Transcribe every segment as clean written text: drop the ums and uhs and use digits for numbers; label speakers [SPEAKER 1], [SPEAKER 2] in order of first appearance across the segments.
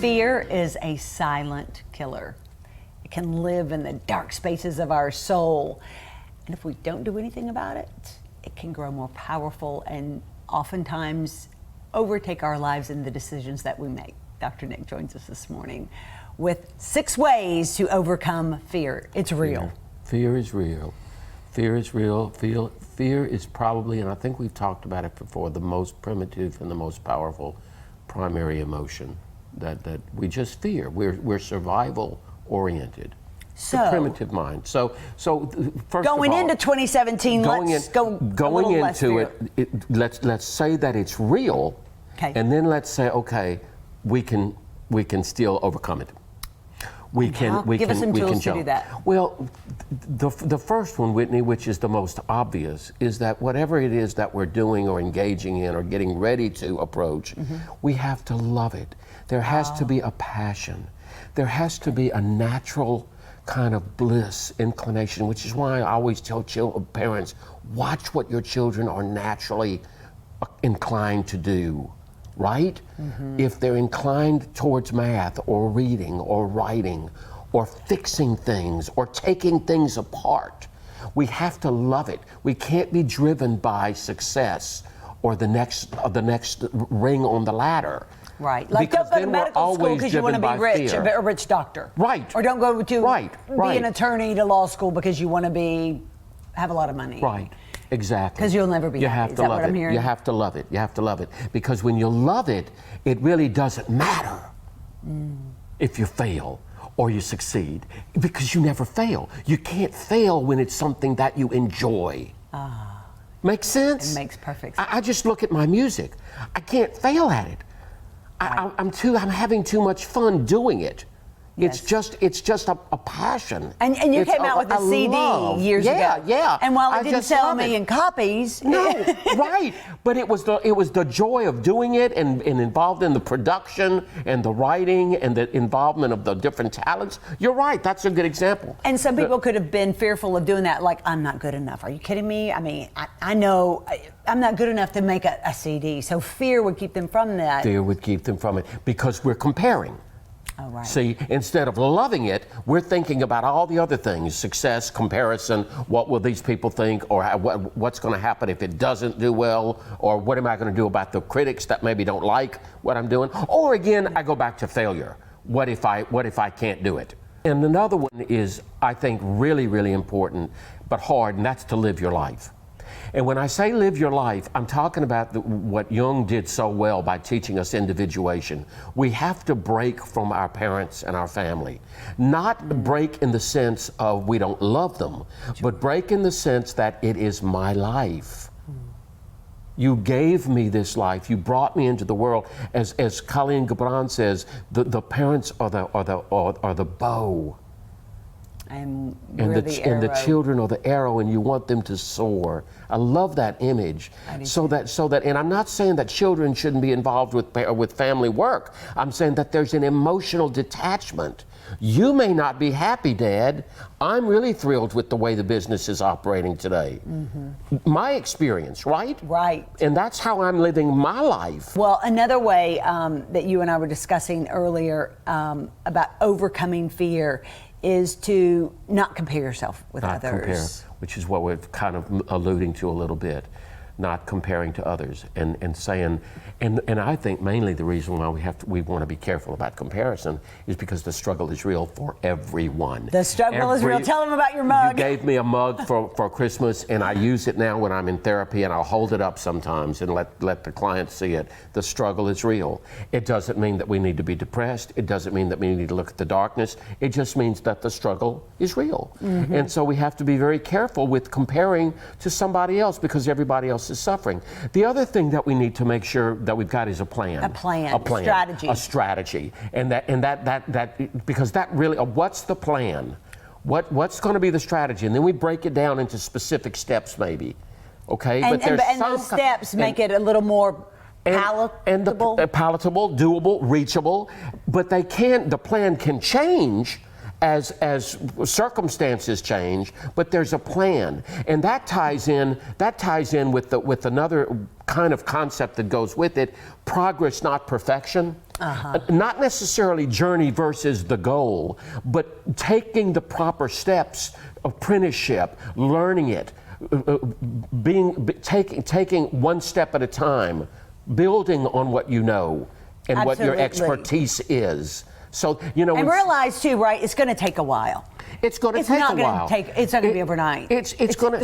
[SPEAKER 1] Fear is a silent killer. It can live in the dark spaces of our soul. And if we don't do anything about it, it can grow more powerful and oftentimes overtake our lives in the decisions that we make. Dr. Nick joins us this morning with 6 ways to overcome fear. It's real.
[SPEAKER 2] Fear is real. Fear is real. Fear is probably, and I think we've talked about it before, the most primitive and the most powerful primary emotion that we just fear. We're survival oriented.
[SPEAKER 1] So,
[SPEAKER 2] the primitive mind. So first
[SPEAKER 1] going
[SPEAKER 2] of all,
[SPEAKER 1] into 2017, let's go
[SPEAKER 2] going into it. Let's say that it's real,
[SPEAKER 1] okay,
[SPEAKER 2] and then let's say, okay, we can still overcome it. We can jump.
[SPEAKER 1] Do that.
[SPEAKER 2] Well, the first one, Whitney, which is the most obvious, is that whatever it is that we're doing or engaging in or getting ready to approach, we have to love it. There has to be a passion. There has to be a natural kind of bliss, inclination, which is why I always tell parents, watch what your children are naturally inclined to do, right? If they're inclined towards math or reading or writing or fixing things or taking things apart, we have to love it. We can't be driven by success or the next ring on the ladder.
[SPEAKER 1] Right, like don't go to medical school because you want to be rich, a rich doctor.
[SPEAKER 2] Right.
[SPEAKER 1] Or don't go to be an attorney to law school because you want to have a lot of money.
[SPEAKER 2] Right, exactly.
[SPEAKER 1] Because you'll never be happy. Is that what I'm hearing?
[SPEAKER 2] You have to love it. You have to love it. Because when you love it, it really doesn't matter if you fail or you succeed, because you never fail. You can't fail when it's something that you enjoy. Makes sense?
[SPEAKER 1] It makes perfect sense.
[SPEAKER 2] I just look at my music. I can't fail at it. I'm having too much fun doing it. Yes. It's just a passion.
[SPEAKER 1] And you came out with a CD years ago.
[SPEAKER 2] Yeah.
[SPEAKER 1] And while it didn't sell a million copies,
[SPEAKER 2] no, right. But it was the joy of doing it and involved in the production and the writing and the involvement of the different talents. You're right. That's a good example.
[SPEAKER 1] And some people could have been fearful of doing that. Like, I'm not good enough. Are you kidding me? I mean, I know I'm not good enough to make a CD. So fear would keep them from that.
[SPEAKER 2] Fear would keep them from it because we're comparing.
[SPEAKER 1] Oh, right.
[SPEAKER 2] See, instead of loving it, we're thinking about all the other things: success, comparison, what will these people think, or what's going to happen if it doesn't do well, or what am I going to do about the critics that maybe don't like what I'm doing? Or again, I go back to failure. What if I can't do it? And another one is, I think, really, really important, but hard, and that's to live your life. And when I say live your life, I'm talking about what Jung did so well by teaching us individuation. We have to break from our parents and our family. Not break in the sense of we don't love them, but break in the sense that it is my life. You gave me this life. You brought me into the world. As Khalil Gibran says, the parents are the bow.
[SPEAKER 1] And
[SPEAKER 2] the children are the arrow, and you want them to soar. I love that image. So that, and I'm not saying that children shouldn't be involved with family work. I'm saying that there's an emotional detachment. You may not be happy, Dad. I'm really thrilled with the way the business is operating today. My experience, right?
[SPEAKER 1] Right.
[SPEAKER 2] And that's how I'm living my life.
[SPEAKER 1] Well, another way that you and I were discussing earlier about overcoming fear is to not compare yourself with others.
[SPEAKER 2] Compare, which is what we're kind of alluding to a little bit. Not comparing to others and saying, and I think mainly the reason why we want to be careful about comparison is because the struggle is real for everyone.
[SPEAKER 1] The struggle is real. Tell them about your mug.
[SPEAKER 2] You gave me a mug for Christmas, and I use it now when I'm in therapy, and I'll hold it up sometimes and let the client see it. The struggle is real. It doesn't mean that we need to be depressed. It doesn't mean that we need to look at the darkness. It just means that the struggle is real. And so we have to be very careful with comparing to somebody else because everybody else is suffering. The other thing that we need to make sure that we've got is a plan. A strategy. And that because that really, what's the plan? What's going to be the strategy? And then we break it down into specific steps maybe. Okay?
[SPEAKER 1] And those steps make it a little more palatable.
[SPEAKER 2] Palatable, doable, reachable. But the plan can change as circumstances change, but there's a plan, and that ties in with another kind of concept that goes with it: progress, not perfection. Not necessarily journey versus the goal, but taking the proper steps, apprenticeship, learning it, taking one step at a time, building on what you know and what your expertise is. So, you know,
[SPEAKER 1] and realize too, right? It's going to take a while.
[SPEAKER 2] It's going to take a while.
[SPEAKER 1] It's not going to be overnight.
[SPEAKER 2] It's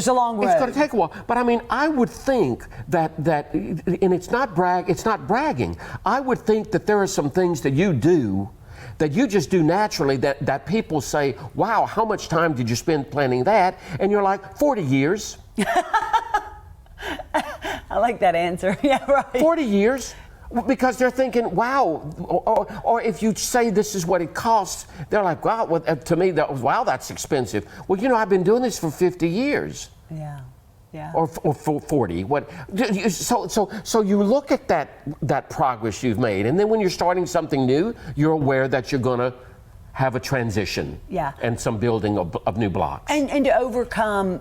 [SPEAKER 1] a long road.
[SPEAKER 2] It's going to take a while. But I mean, I would think that and it's not bragging. I would think that there are some things that you do that you just do naturally that people say, wow, how much time did you spend planning that? And you're like, 40 years.
[SPEAKER 1] I like that answer. Yeah, right.
[SPEAKER 2] 40 years. Because they're thinking, wow, or if you say this is what it costs, they're like, wow, well, to me, wow, that's expensive. Well, you know, I've been doing this for 50 years.
[SPEAKER 1] Yeah, yeah.
[SPEAKER 2] Or 40. What? So you look at that progress you've made, and then when you're starting something new, you're aware that you're going to have a transition.
[SPEAKER 1] Yeah.
[SPEAKER 2] And some building of new blocks.
[SPEAKER 1] And to overcome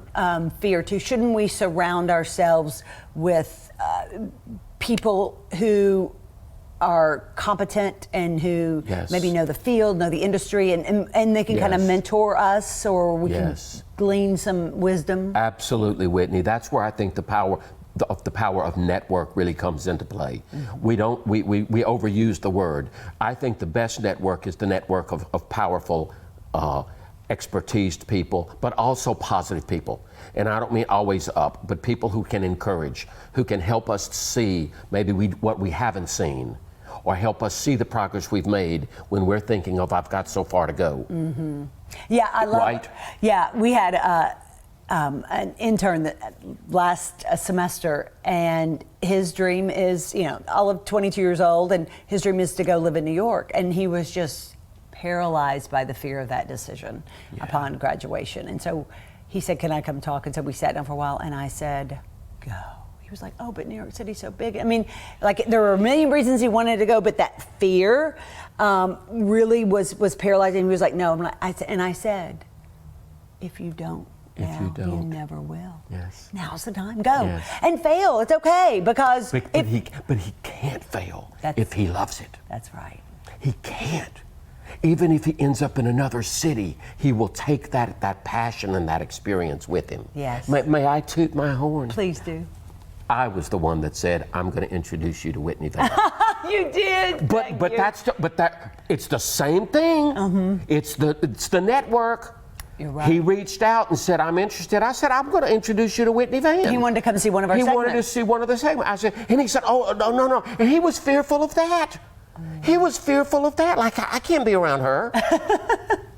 [SPEAKER 1] fear too, shouldn't we surround ourselves with people who are competent and who maybe know the field, know the industry, and they can kind of mentor us, or we can glean some wisdom?
[SPEAKER 2] Absolutely, Whitney. That's where I think the power of network really comes into play. We overuse the word. I think the best network is the network of powerful, expertised people, but also positive people. And I don't mean always up, but people who can encourage, who can help us see maybe what we haven't seen, or help us see the progress we've made when we're thinking of, I've got so far to go.
[SPEAKER 1] Yeah, I love it. Yeah, we had an intern that last semester, and his dream is, you know, all of 22 years old, and his dream is to go live in New York, and he was just paralyzed by the fear of that decision upon graduation. And so he said, can I come talk? And so we sat down for a while, and I said, go. He was like, oh, but New York City's so big. I mean, like, there were a million reasons he wanted to go, but that fear really was paralyzing. He was like, no. And I said, if you don't, you never will.
[SPEAKER 2] Yes.
[SPEAKER 1] Now's the time. Go and fail. It's okay, because
[SPEAKER 2] but he can't fail if he loves it.
[SPEAKER 1] That's right.
[SPEAKER 2] He can't. Even if he ends up in another city, he will take that passion and that experience with him.
[SPEAKER 1] Yes.
[SPEAKER 2] May I toot my horn?
[SPEAKER 1] Please do.
[SPEAKER 2] I was the one that said, I'm going to introduce you to Whitney Vann.
[SPEAKER 1] You did.
[SPEAKER 2] But it's the same thing. It's the network.
[SPEAKER 1] You're right.
[SPEAKER 2] He reached out and said, I'm interested. I said, I'm going to introduce you to Whitney Vann.
[SPEAKER 1] He wanted to come see one of our segments.
[SPEAKER 2] He wanted to see one of the segments. I said, and he said, oh, no. And he was fearful of that. He was fearful of that. Like, I can't be around her.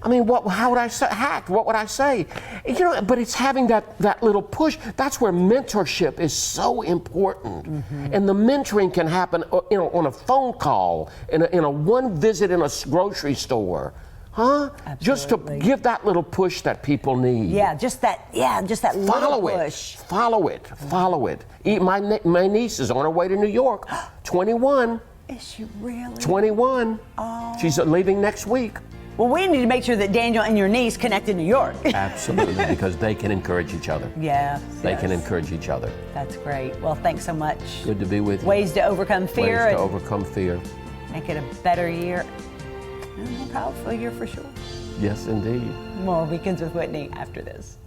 [SPEAKER 2] I mean, how would I say? What would I say? You know, but it's having that little push. That's where mentorship is so important. And the mentoring can happen, you know, on a phone call, in a one visit in a grocery store.
[SPEAKER 1] Absolutely.
[SPEAKER 2] Just to give that little push that people need.
[SPEAKER 1] Just that little push.
[SPEAKER 2] Follow it. My niece is on her way to New York, 21.
[SPEAKER 1] Is she really?
[SPEAKER 2] 21.
[SPEAKER 1] Oh.
[SPEAKER 2] She's leaving next week.
[SPEAKER 1] Well, we need to make sure that Daniel and your niece connect in New York.
[SPEAKER 2] Absolutely, because they can encourage each other. They can encourage each other.
[SPEAKER 1] That's great. Well, thanks so much.
[SPEAKER 2] Good to be with you.
[SPEAKER 1] Ways to overcome fear.
[SPEAKER 2] Ways to overcome fear.
[SPEAKER 1] Make it a better year. And a more powerful year for sure.
[SPEAKER 2] Yes, indeed.
[SPEAKER 1] More Weekends with Whitney after this.